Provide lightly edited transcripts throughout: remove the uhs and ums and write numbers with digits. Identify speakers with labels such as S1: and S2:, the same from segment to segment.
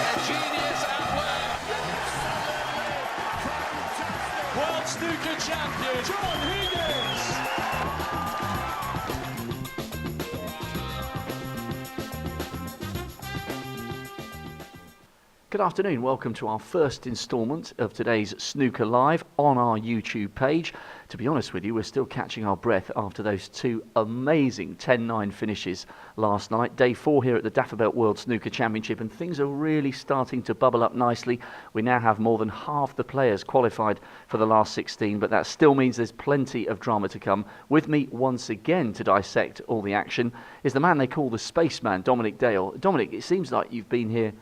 S1: A genius at work. World snooker champion, John Higgins.
S2: Good afternoon, welcome to our first instalment of today's Snooker Live on our YouTube page. To be honest with you, we're still catching our breath after those two amazing 10-9 finishes last night. Day 4 here at the Dafabelt World Snooker Championship, and things are really starting to bubble up nicely. We now have more than half the players qualified for the last 16, but that still means there's plenty of drama to come. With me once again to dissect all the action is the man they call the Spaceman, Dominic Dale. Dominic, it seems like you've been here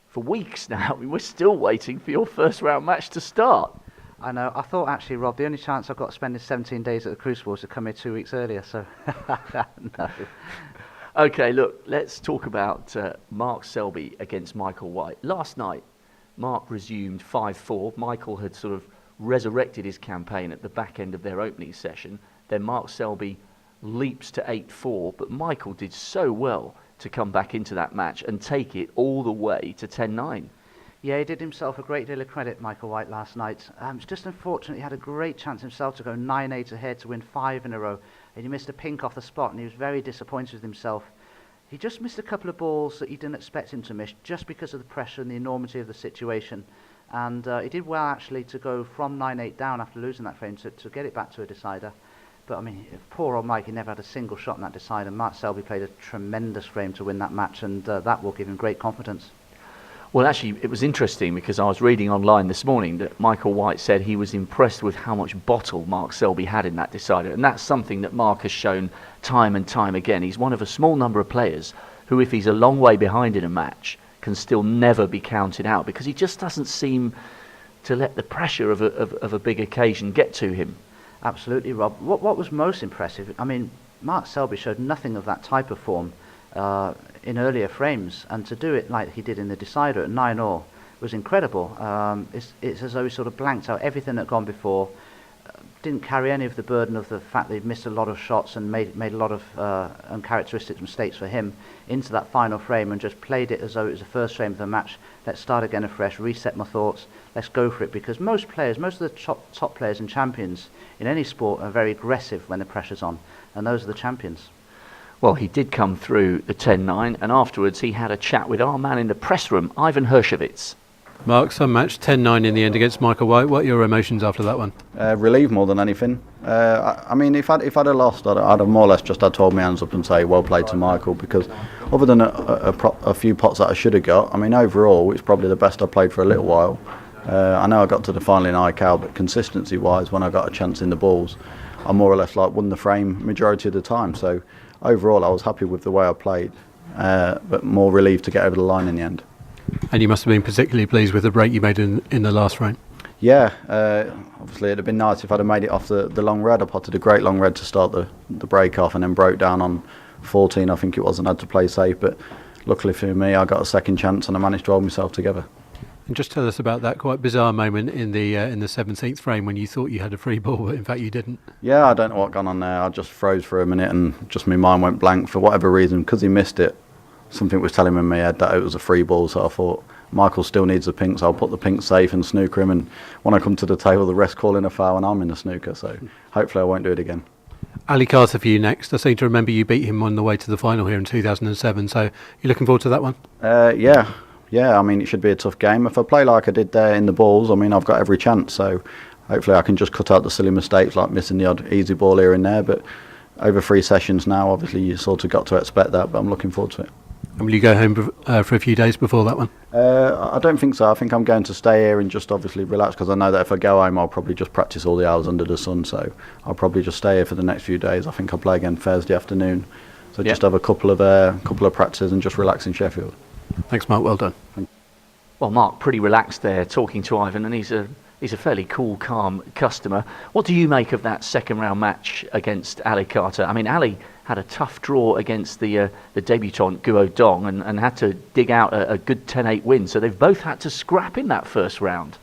S2: for weeks now. We're still waiting for your first round match to start.
S3: I know. I thought actually, Rob, the only chance I've got to spend is 17 days at the Crucible is to come here 2 weeks earlier, so no.
S2: Okay, look, let's talk about Mark Selby against Michael White. Last night, Mark resumed 5-4. Michael had sort of resurrected his campaign at the back end of their opening session. Then Mark Selby leaps to 8-4, but Michael did so well to come back into that match and take it all the way to 10-9.
S3: Yeah, he did himself a great deal of credit, Michael White, last night. It's just unfortunate he had a great chance himself to go 9-8 ahead to win 5 in a row, and he missed a pink off the spot, and he was very disappointed with himself. He just missed a couple of balls that he didn't expect him to miss, just because of the pressure and the enormity of the situation. And he did well, actually, to go from 9-8 down after losing that frame to get it back to a decider. But, I mean, poor old Mike, he never had a single shot in that decider. Mark Selby played a tremendous frame to win that match, and that will give him great confidence.
S2: Well, actually, it was interesting because I was reading online this morning that Michael White said he was impressed with how much bottle Mark Selby had in that decider. And that's something that Mark has shown time and time again. He's one of a small number of players who, if he's a long way behind in a match, can still never be counted out because he just doesn't seem to let the pressure of a big occasion get to him.
S3: Absolutely, Rob. What was most impressive, I mean, Mark Selby showed nothing of that type of form in earlier frames, and to do it like he did in the decider at 9-all was incredible. It's as though he sort of blanked out everything that had gone before, didn't carry any of the burden of the fact that he'd missed a lot of shots and made a lot of uncharacteristic mistakes for him into that final frame, and just played it as though it was the first frame of the match. Let's start again afresh, reset my thoughts, let's go for it, because most of the top players and champions in any sport are very aggressive when the pressure's on, and those are the champions.
S2: Well, he did come through the 10-9, and afterwards he had a chat with our man in the press room, Ivan Hershevitz.
S4: Mark, some match 10-9 in the end against Michael White. What are your emotions after that one?
S5: Relieved more than anything. I mean, if I'd have lost, I'd have more or less just had to hold my hands up and say well played to Michael, because other than a few pots that I should have got, I mean, overall it's probably the best I've played for a little while. I know I got to the final in ICAO, but consistency wise, when I got a chance in the balls, I more or less won the frame majority of the time. So overall I was happy with the way I played, but more relieved to get over the line in the end.
S4: And you must have been particularly pleased with the break you made in the last frame.
S5: Yeah, obviously it'd have been nice if I'd have made it off the long red. I potted a great long red to start the break off, and then broke down on 14, I think it was, and had to play safe. But luckily for me, I got a second chance and I managed to hold myself together.
S4: And just tell us about that quite bizarre moment in the 17th frame when you thought you had a free ball, but in fact you didn't.
S5: Yeah, I don't know what gone on there. I just froze for a minute and just my mind went blank for whatever reason, because he missed it. Something was telling me in my head that it was a free ball, so I thought Michael still needs the pink, so I'll put the pink safe and snooker him, and when I come to the table the rest call in a foul and I'm in the snooker, so hopefully I won't do it again.
S4: Ali Carter for you next. I seem to remember you beat him on the way to the final here in 2007, so you're looking forward to that one?
S5: Yeah, I mean, it should be a tough game. If I play like I did there in the balls, I mean, I've got every chance, so hopefully I can just cut out the silly mistakes like missing the odd easy ball here and there. But over 3 sessions now, obviously you sort of got to expect that, but I'm looking forward to it.
S4: And will you go home for a few days before that one?
S5: I don't think so. I think I'm going to stay here and just obviously relax, because I know that if I go home I'll probably just practice all the hours under the sun, so I'll probably just stay here for the next few days. I think I'll play again Thursday afternoon, so just have a couple of practices and just relax in Sheffield.
S4: Thanks, Mark. Well done.
S2: Well, Mark, pretty relaxed there talking to Ivan, and he's a fairly cool, calm customer. What do you make of that second round match against Ali Carter? I mean, Ali had a tough draw against the debutant Guo Dong and had to dig out a good 10-8 win, so they've both had to scrap in that first round.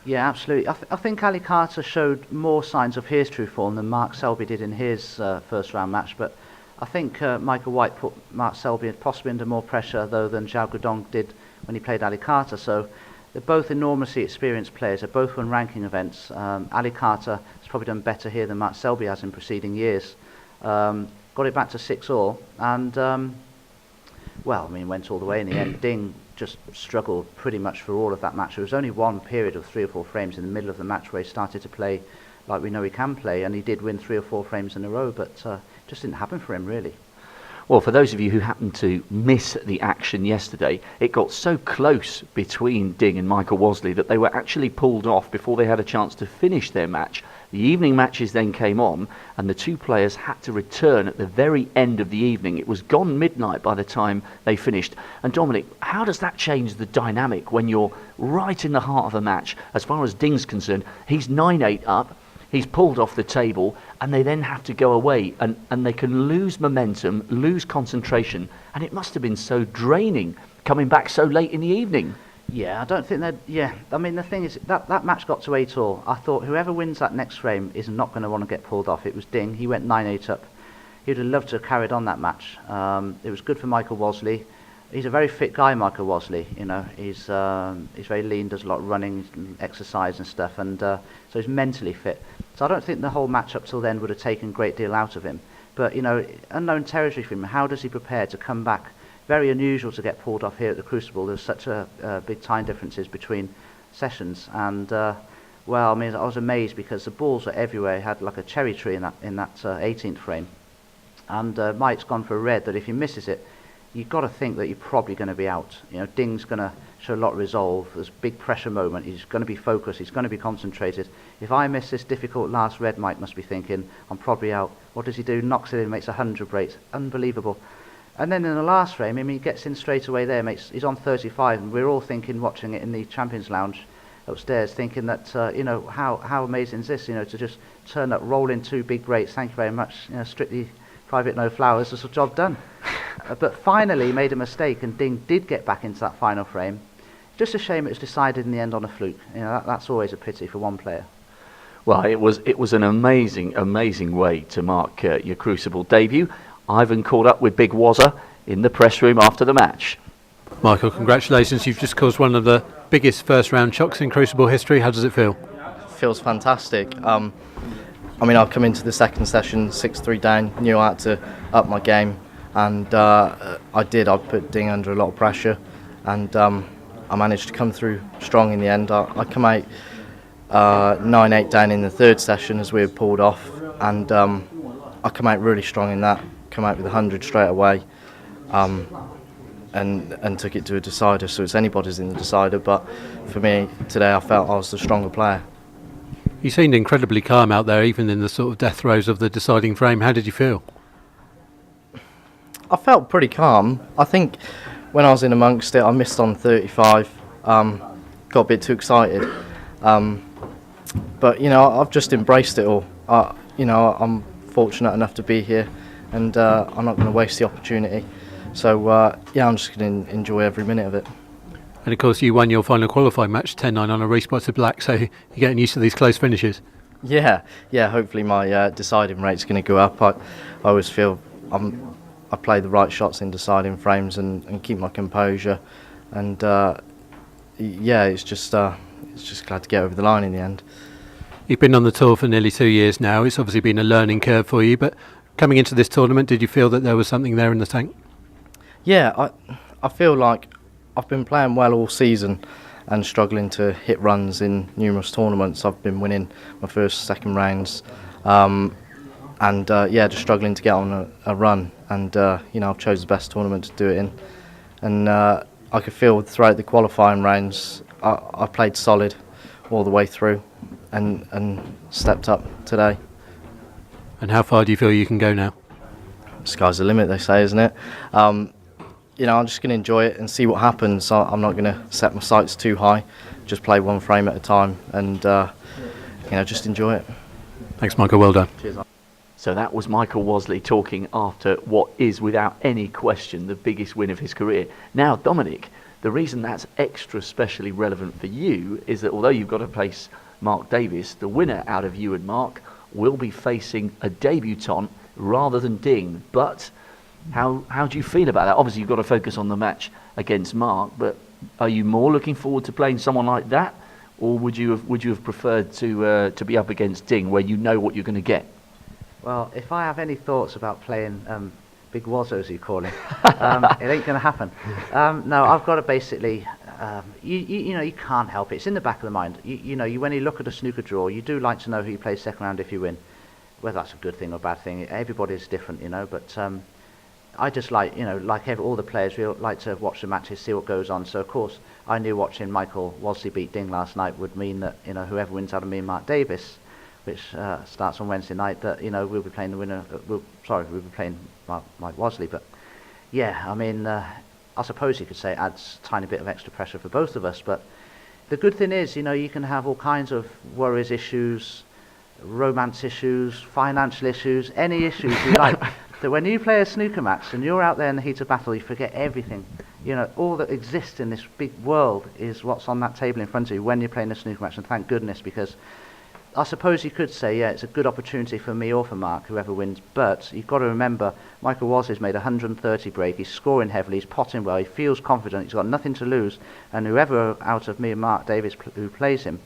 S3: Yeah, absolutely. I think Ali Carter showed more signs of his true form than Mark Selby did in his first round match, but I think Michael White put Mark Selby possibly under more pressure though than Zhao Guodong did when he played Ali Carter. So they're both enormously experienced players. They both won ranking events. Ali Carter has probably done better here than Mark Selby has in preceding years. Got it back to 6-all, and well, I mean, went all the way in the end. Ding just struggled pretty much for all of that match. There was only one period of 3 or 4 frames in the middle of the match where he started to play like we know he can play, and he did win 3 or 4 frames in a row, but just didn't happen for him, really.
S2: Well, for those of you who happened to miss the action yesterday, it got so close between Ding and Michael Wasley that they were actually pulled off before they had a chance to finish their match. The evening matches then came on, and the two players had to return at the very end of the evening. It was gone midnight by the time they finished. And Dominic, how does that change the dynamic when you're right in the heart of a match? As far as Ding's concerned, he's 9-8 up. He's pulled off the table, and they then have to go away, and they can lose momentum, lose concentration, and it must have been so draining coming back so late in the evening.
S3: Yeah, I don't think that. Yeah, I mean, the thing is that match got to 8-all. I thought whoever wins that next frame is not going to want to get pulled off. It was Ding. He went 9-8 up. He would have loved to have carried on that match. It was good for Michael Wasley. He's a very fit guy, Michael Wasley. You know, he's very lean, does a lot of running, exercise and stuff, and so he's mentally fit. So I don't think the whole match up till then would have taken a great deal out of him. But, you know, unknown territory for him. How does he prepare to come back? Very unusual to get pulled off here at the Crucible. There's such a big time differences between sessions. And, well, I mean, I was amazed because the balls were everywhere. He had like a cherry tree in that 18th frame. And Mike's gone for a red that if he misses it, you've got to think that you're probably going to be out. You know, Ding's going to show a lot of resolve. There's a big pressure moment. He's going to be focused. He's going to be concentrated. If I miss this difficult last red, Mike must be thinking, I'm probably out. What does he do? Knocks it in, makes 100 breaks. Unbelievable. And then in the last frame, I mean, he gets in straight away there. He's on 35, and we're all thinking, watching it in the Champions Lounge upstairs, thinking that, you know, how amazing is this, you know, to just turn up, roll in 2 big breaks. Thank you very much. You know, strictly private, no flowers. That's a job done. But finally, he made a mistake, and Ding did get back into that final frame. Just a shame it was decided in the end on a fluke. You know, that's always a pity for one player.
S2: Well, it was an amazing way to mark your Crucible debut. Ivan caught up with Big Wazza in the press room after the match.
S4: Michael, congratulations. You've just caused one of the biggest first-round shocks in Crucible history. How does it feel?
S6: Feels fantastic. I mean, I've come into the second session 6-3 down, knew I had to up my game, and I did. I put Ding under a lot of pressure, and I managed to come through strong in the end. I come out 9-8 down in the third session as we had pulled off, and I come out really strong in that, come out with 100 straight away, and took it to a decider, so it's anybody's in the decider, but for me today I felt I was the stronger player.
S4: You seemed incredibly calm out there, even in the sort of death throes of the deciding frame. How did you feel?
S6: I felt pretty calm. I think when I was in amongst it, I missed on 35, got a bit too excited, but you know, I've just embraced it all. You know, I'm fortunate enough to be here, and I'm not going to waste the opportunity. So yeah, I'm just going to enjoy every minute of it.
S4: And of course, you won your final qualifying match 10-9 on a respot to black, so you're getting used to these close finishes.
S6: Yeah. Hopefully my deciding rate's going to go up. I always feel I play the right shots in deciding frames and keep my composure, and yeah, it's just glad to get over the line in the end.
S4: You've been on the tour for nearly 2 years now. It's obviously been a learning curve for you, but coming into this tournament, did you feel that there was something there in the tank?
S6: Yeah, I feel like I've been playing well all season and struggling to hit runs in numerous tournaments. I've been winning my first, second rounds, and yeah, just struggling to get on a run. And you know, I've chose the best tournament to do it in, and I could feel throughout the qualifying rounds I played solid all the way through, and stepped up today.
S4: And how far do you feel you can go now?
S6: Sky's the limit, they say, isn't it? You know, I'm just going to enjoy it and see what happens. I'm not going to set my sights too high. Just play one frame at a time, and you know, just enjoy it.
S4: Thanks, Michael. Well done.
S6: Cheers.
S2: So that was Michael Wasley talking after what is, without any question, the biggest win of his career. Now, Dominic, the reason that's extra specially relevant for you is that although you've got to face Mark Davis, the winner out of you and Mark will be facing a debutant rather than Ding. But how do you feel about that? Obviously, you've got to focus on the match against Mark, but Are you more looking forward to playing someone like that, or would you have preferred to be up against Ding, where you know what you're going to get?
S3: Well, if I have any thoughts about playing Big Wazzo, as you call him, it ain't going to happen. No, I've got to basically, you know, you can't help it. It's in the back of the mind. You know, when you look at a snooker draw, you do like to know who you play second round if you win. Whether that's a good thing or a bad thing, everybody's different, you know. But I just like, you know, like all the players, we like to watch the matches, see what goes on. So of course, I knew watching Michael Wasley beat Ding last night would mean that, you know, whoever wins out of me and Mark Davis, which starts on Wednesday night, that, you know, we'll be playing the winner. We'll be playing Mike Wasley. But yeah, I mean, I suppose you could say it adds a tiny bit of extra pressure for both of us. But the good thing is, you know, you can have all kinds of worries, issues, romance issues, financial issues, any issues you like. That when you play a snooker match and you're out there in the heat of battle, you forget everything. You know, all that exists in this big world is what's on that table in front of you when you're playing a snooker match. And thank goodness, because I suppose you could say, yeah, it's a good opportunity for me or for Mark, whoever wins. But you've got to remember, Michael Wasley's made 130 break. He's scoring heavily. He's potting well. He feels confident. He's got nothing to lose. And whoever out of me and Mark Davis who plays him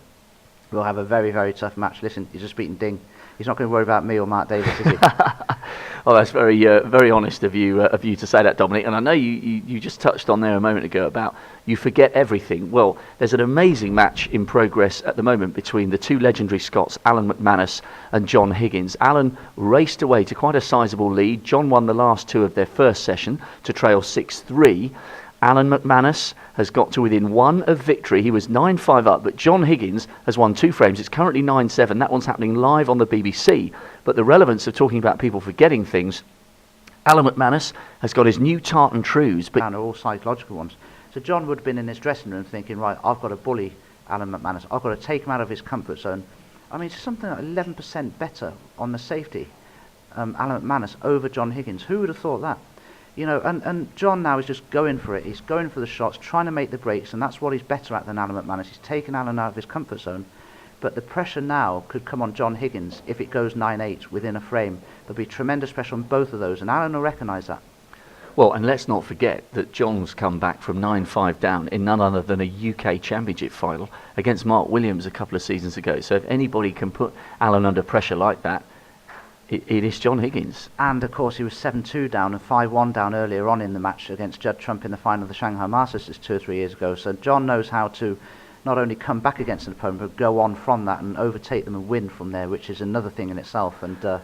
S3: will have a very, very tough match. Listen, he's just beaten Ding. He's not going to worry about me or Mark Davis, is he?
S2: Oh, that's very, very honest of you to say that, Dominic. And I know you just touched on there a moment ago about you forget everything. Well, there's an amazing match in progress at the moment between the two legendary Scots, Alan McManus and John Higgins. Alan raced away to quite a sizable lead. John won the last two of their first session to trail 6-3. Alan McManus has got to within one of victory. He was 9-5 up, but John Higgins has won 2 frames. It's currently 9-7. That one's happening live on the BBC. But the relevance of talking about people forgetting things, Alan McManus has got his new tartan trues. But
S3: and are all psychological ones. So John would have been in his dressing room thinking, right, I've got to bully Alan McManus. I've got to take him out of his comfort zone. I mean, it's something like 11% better on the safety, Alan McManus over John Higgins. Who would have thought that? You know, and John now is just going for it. He's going for the shots, trying to make the breaks, and that's what he's better at than Alan McManus. He's taken Alan out of his comfort zone. But the pressure now could come on John Higgins if it goes 9-8 within a frame. There'll be tremendous pressure on both of those, and Alan will recognise that.
S2: Well, and let's not forget that John's come back from 9-5 down in none other than a UK Championship final against Mark Williams a couple of seasons ago. So if anybody can put Alan under pressure like that, it is John Higgins.
S3: And of course he was 7-2 down and 5-1 down earlier on in the match against Judd Trump in the final of the Shanghai Masters 2 or 3 years ago. So John knows how to not only come back against an opponent but go on from that and overtake them and win from there, which is another thing in itself. And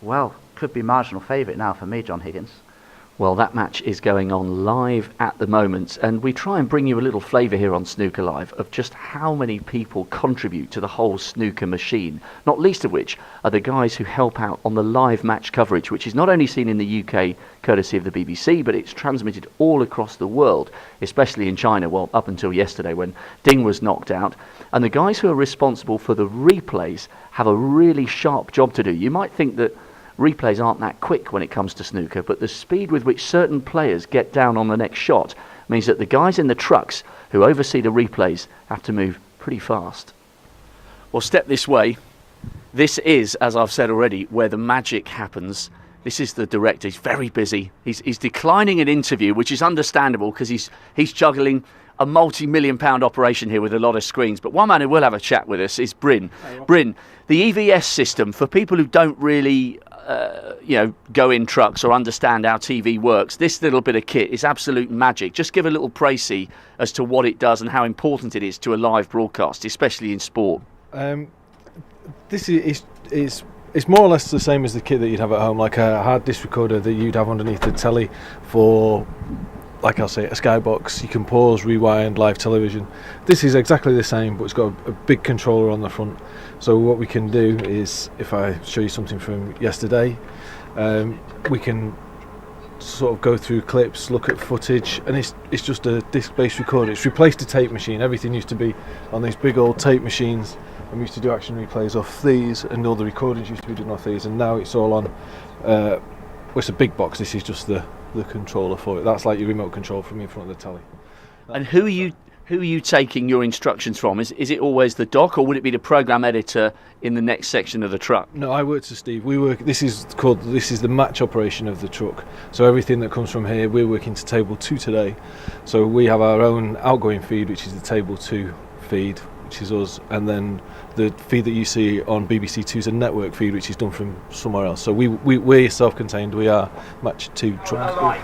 S3: well, could be marginal favourite now for me, John Higgins.
S2: Well, that match is going on live at the moment, and we try and bring you a little flavour here on Snooker Live of just how many people contribute to the whole snooker machine, not least of which are the guys who help out on the live match coverage, which is not only seen in the UK courtesy of the BBC, but it's transmitted all across the world, especially in China, well, up until yesterday when Ding was knocked out. And the guys who are responsible for the replays have a really sharp job to do. You might think that replays aren't that quick when it comes to snooker, but the speed with which certain players get down on the next shot means that the guys in the trucks who oversee the replays have to move pretty fast. Well, step this way. This is, as I've said already, where the magic happens. This is the director. He's very busy. He's declining an interview, which is understandable because he's juggling a multi-million-pound operation here with a lot of screens. But one man who will have a chat with us is Bryn. Bryn, the EVS system, for people who don't really go in trucks or understand how TV works, this little bit of kit is absolute magic. Just give a little précis as to what it does and how important it is to a live broadcast, especially in sport.
S7: This is it's more or less the same as the kit that you'd have at home, like a hard disk recorder that you'd have underneath the telly for, like I'll say, a skybox. You can pause, rewind, live television. This is exactly the same, but it's got a big controller on the front. So what we can do is, if I show you something from yesterday, we can sort of go through clips, look at footage, and it's just a disc-based recorder. It's replaced a tape machine. Everything used to be on these big old tape machines, and we used to do action replays off these, and all the recordings used to be done off these, and now it's all on, it's a big box. This is just the controller for it. That's like your remote control from in front of the telly.
S2: And who Who are you taking your instructions from? Is it always the doc, or would it be the program editor in the next section of the truck?
S7: No, I work to Steve. This is the match operation of the truck. So everything that comes from here, we're working to table 2 today. So we have our own outgoing feed, which is the table 2 feed, which is us, and then the feed that you see on BBC 2 is a network feed, which is done from somewhere else. So we're self-contained. We are match 2 truck.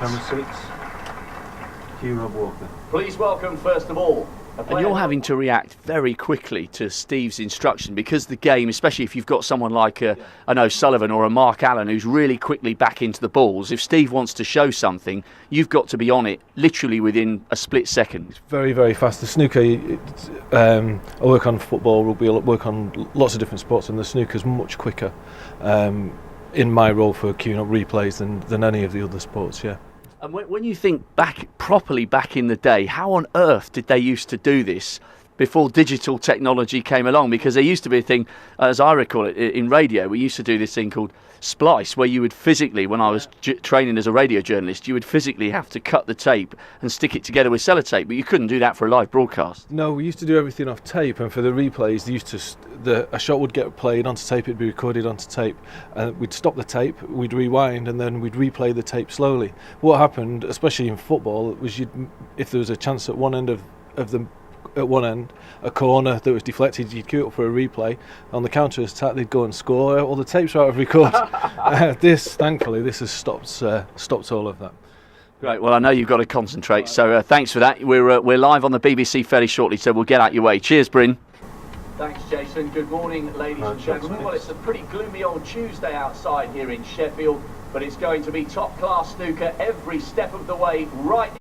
S2: Please welcome, first of all. And you're having to react very quickly to Steve's instruction, because the game, especially if you've got someone like an O'Sullivan or a Mark Allen who's really quickly back into the balls, if Steve wants to show something, you've got to be on it literally within a split second.
S7: It's very, very fast. The snooker, I work on football, rugby, I work on lots of different sports, and the snooker's much quicker in my role for queuing up replays than any of the other sports, yeah.
S2: And when you think properly back in the day, how on earth did they used to do this before digital technology came along? Because there used to be a thing, as I recall it, in radio, we used to do this thing called splice, where you would physically, when I was training as a radio journalist, you would physically have to cut the tape and stick it together with sellotape, but you couldn't do that for a live broadcast.
S7: No, we used to do everything off tape, and for the replays, a shot would get played onto tape, it'd be recorded onto tape, and we'd stop the tape, we'd rewind, and then we'd replay the tape slowly. What happened, especially in football, was if there was a chance at one end a corner that was deflected, you'd queue up for a replay. On the counter attack, they'd go and score. All the tapes are out of record. Thankfully, this has stopped all of that.
S2: Great. Well, I know you've got to concentrate, so thanks for that. We're live on the BBC fairly shortly, so we'll get out your way. Cheers, Bryn. Thanks, Jason. Good morning, ladies and gentlemen. Well, it's a pretty gloomy old Tuesday outside here in Sheffield, but it's going to be top-class snooker every step of the way right